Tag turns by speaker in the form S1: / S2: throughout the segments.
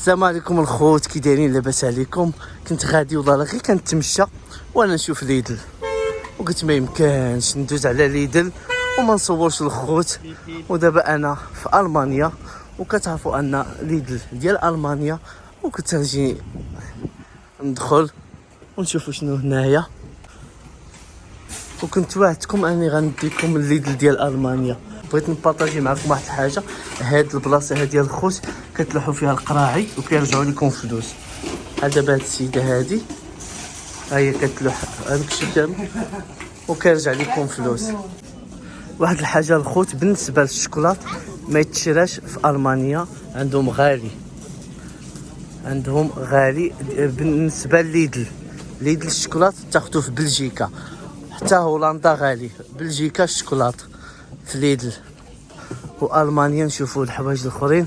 S1: السلام عليكم الخوت، كي دايرين؟ لاباس عليكم؟ كنت غادي والله غير كنتمشى وانا نشوف ليدل وقلت ما يمكنش ندوز على ليدل وما نصورش الخوت. ودابا انا في المانيا وكتعرفوا ان ليدل ديال المانيا، وكنت نجي ندخل ونشوفوا شنو هنايا. وكنت وعدتكم اني غنديكم الليدل ديال المانيا. بغيت نبارطاجي معكم واحد الحاجه. هاد البلاصه هادي الخوت كتلوحوا فيها القراعي وكيرجعوا لكم فلوس. دابا هاد السيده هادي ها هي كتلوح هذاك الشيء دابا وكيرجع لكم فلوس. واحد الحاجه الخوت، بالنسبه للشوكولات ما يتشراش في المانيا، عندهم غالي، عندهم غالي. بالنسبه لليدل، ليدل الشوكولات تاخذوه في بلجيكا، حتى هولندا غالي. بلجيكا الشوكولات في ليدل، والمانيا نشوفوا الحوايج الاخرين.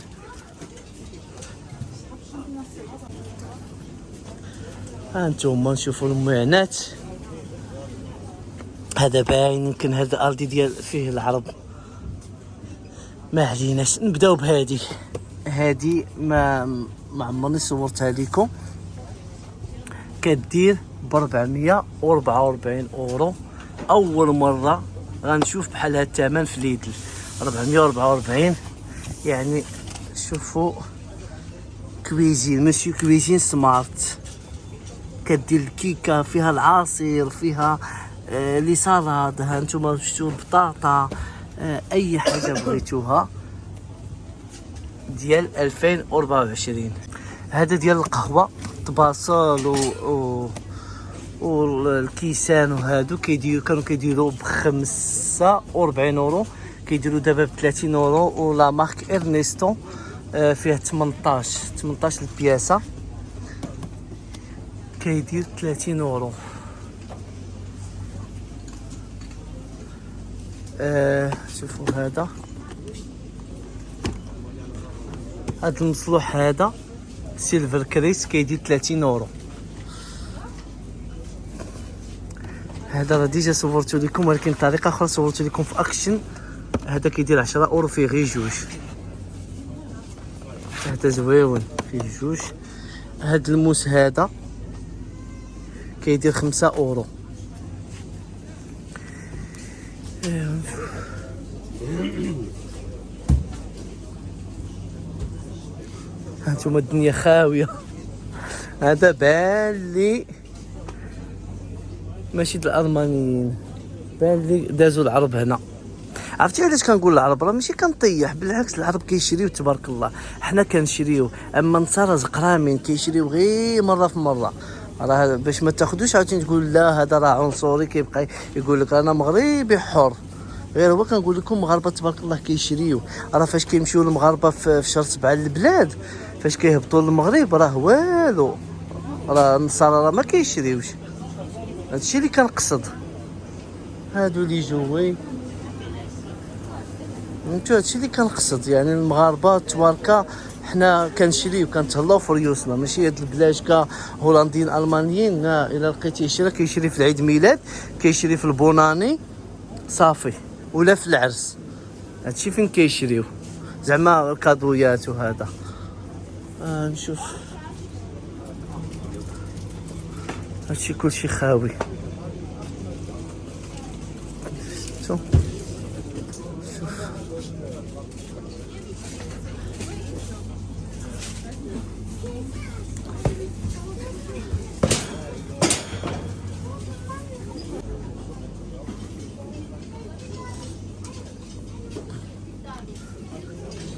S1: ها انتم نشوفوا المعانات. هذا باين يمكن هذا الارضي ديال فيه العرب. ما عليناش، نبداو بهادي. هادي ما عمرني صورتها لكم. كدير ب 444 اورو. اول مره غنشوف بحال هاد الثمن في ليدل. 444 يعني شوفوا كويزين، ماشي كويزين سمارت. كدير الكيكه فيها العصير، فيها لي سالاد، ها نتوما شفتوا البطاطا، اي حاجه بغيتوها ديال 2024. هذا ديال القهوه طباصل والكيسان وهادو كانوا كيديروا ب 45 اورو، كيديروا دابا ب 30 اورو. ولا مارك ارنيستو فيها 18 البياسه، كيدير 30 اورو. شوفوا هذا المصلوح، هذا سيلفر كريس كيدير 30 اورو. هذا راه ديجا صورته لكم، ولكن طريقه اخرى صورته لكم في اكشن. هذا كيدير 10 اورو، فيه غير جوج. هذا زويون فيه جوج. هذا الموس هذا كيدير 5 اورو. هانتوما الدنيا خاويه. هذا بان لي ماشي د الالمانيين، بان لي دازوا العرب هنا. عرفتي علاش كنقول العرب؟ راه ماشي كنطيح، بالعكس العرب كيشريو تبارك الله، حنا كنشريو. اما النصارى زقرامين كيشريو غير مره في مره. راه باش ما تاخذوش عاوتاني تقول لا هذا راه عنصري، كيبقى يقول لك انا مغربي حر. غير هو كنقول لكم مغاربه تبارك الله كيشريو. راه فاش كيمشيو المغاربه في شهر 7 للبلاد، فاش كيهبطوا للمغرب راه والو، راه النصارى راه ما كيشريوش. هادشي اللي كنقصد. هادو لي جوي انتو، هادشي اللي كنقصد. يعني المغاربه تباركا حنا كنشريو كنتهلاو في ريوسنا، ماشي هاد البلاشكا هولنديين المانيين. الا لقيتيه يشري كيشري في العيد ميلاد، كيشري في البوناني صافي، ولا في العرس. هادشي فين كيشريو زعما الكادويات وهذا. نشوف هادشي كلشي خاوي. شوف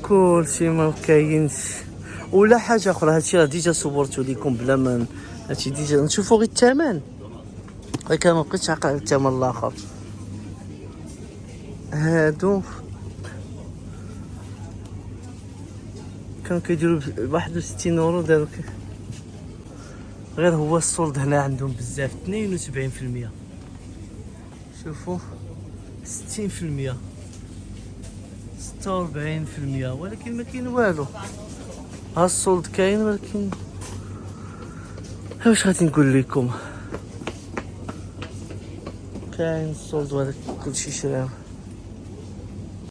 S1: كلشي ما كاينش ولا حاجه اخرى. هادشي راه ديجا صورته لكم بلا ما هادشي ديجا. نشوفوا غير الثمن، ولكن ما بقيتش عاقل على الثمن الاخر. هادو كانوا كيديروا 61 اورو، داروا غير هو السولد هنا عندهم بزاف 72%. شوفوا 60%، 46%، ولكن ما كاين والو. ها السولد كاين، ولكن واش غادي نقول لكم، كاين السولد ولكن كلشي شراو.